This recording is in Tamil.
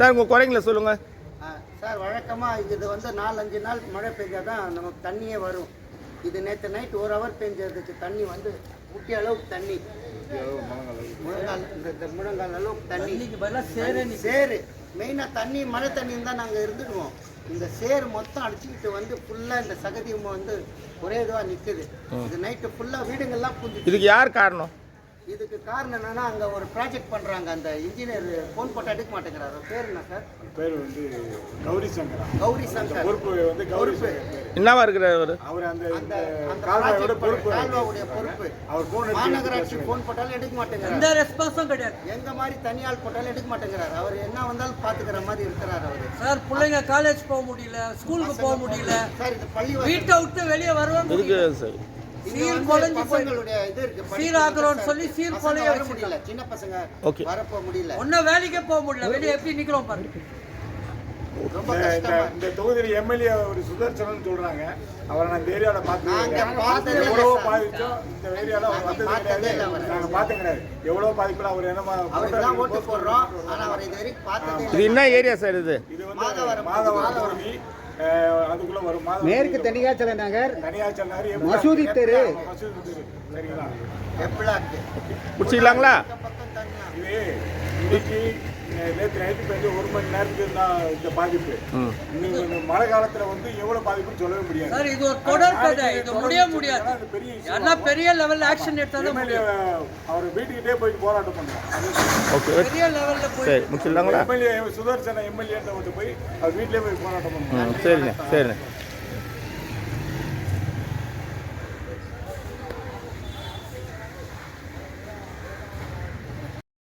சார் உங்கள் குறைங்கள சொல்லுங்கள். சார் வழக்கமாக இது வந்து 4-5 நாள் மழை பெஞ்சால் தான் நமக்கு தண்ணியே வரும். இது நேற்று நைட் 1 ஹவர் பெஞ்சதுக்கு தண்ணி வந்து முக்கிய அளவுக்கு தண்ணி, முழங்கால் இந்த முழங்கால் அளவுக்கு தண்ணி. சேரு மெயினாக தண்ணி, மழை தண்ணின்னு தான் நாங்கள் இருந்துடுவோம். இந்த சேர் மொத்தம் அடிச்சுக்கிட்டு வந்து ஃபுல்லாக இந்த சகதியும் வந்து ஒரே இதுவாக நிற்குது. இது நைட்டு ஃபுல்லாக வீடுங்கள்லாம் புரிஞ்சு. இதுக்கு யார் காரணம்? இதுக்கு காரணம் என்னன்னா, அங்கே ஒரு ப்ராஜெக்ட் பண்ணுறாங்க. அந்த இன்ஜினியர் ஃபோன் போட்டு எடுக்க மாட்டேங்கிறாரு. பேர் என்ன சார்? பேர் வந்து கௌரி சங்கர். கௌரி சங்கர் பொறுப்பு வந்து கௌரி. என்னவா இருக்கிறார் அவர்? அவர் அந்த கால்வாயோட பொறுப்பு, கால்வாவுடைய பொறுப்பு. அவர் ஃபோன் மாநகராட்சி ஃபோன் போட்டாலும் எடுக்க மாட்டேங்கிறார். எந்த ரெஸ்பான்ஸும் கிடையாது. எங்க மாதிரி தனியால் போட்டாலும் எடுக்க மாட்டேங்கிறார். அவர் என்ன வந்தாலும் பாத்துக்கிற மாதிரி இருக்கிறார் அவர். சார் பிள்ளைங்க காலேஜ் போக முடியல, ஸ்கூலுக்கு போக முடியல சார். இந்த பள்ளி வீட்டை விட்டு வெளியே வரவே இருக்கு சார். சீல் கொலைஞ்சு பசங்களுடைய இது இருக்கு. சீல் ஆக்குறோம்னு சொல்லி சீல் கொலைய வர முடியல. சின்ன பசங்க வரப்போ முடியல. ஒன்னும் வேலைக்கே போக முடியல. வெளியே எப்படி நிக்கிறோம் பாருங்க. ரொம்ப கஷ்டமா. இந்த தொகுதியில் எம்எல்ஏ ஒரு சுதர்சனன் சொல்றாங்க. அவரை நான் இந்த ஏரியாவில் பார்த்தது எவ்வளவோ பாதிச்சோம். இந்த ஏரியாவில் வந்தது நாங்கள் பார்த்து கிடையாது. எவ்வளோ பாதிப்பில் அவர் என்னமா அவருக்குதான் ஓட்டு போடுறோம். ஆனா அவர் இது வரைக்கும் பார்த்ததே இது என்ன ஏரியா சார்? இது மாதவரம் தொகுதி. அதுக்குள்ள வரும் மேற்கு தனியாச்சல நகர், தனியாச்சல் நகர், மசூதி தெரு. சரிங்களா? எப்பலாக்கு பிடிச்சிக்கலாங்களா? இது இன்னைக்கு நேற்று நைட்டு பெஞ்சு 1 மணி நேரத்துக்கு தான் இந்த பாதிப்பு. இன்னும் மழை காலத்துல வந்து எவ்வளவு பாதிப்புன்னு சொல்லவே முடியாது சார். இது ஒரு தொடர் கதை. இது முடியாது. ஏன்னா பெரிய லெவல்ல ஆக்ஷன் எடுத்தாலும் அவர் வீட்டுக்கிட்டே போய் போராட்டம் பண்றாங்க. ஓகே, பெரிய லெவல்ல போய் சரி முடிச்சிடலாங்களா? எம்எல்ஏ சுதர்சன எம்எல்ஏ போய் அவர் வீட்லயே போய் போராட்டம் பண்றாங்க. சரிண்ணே சரிண்ணே.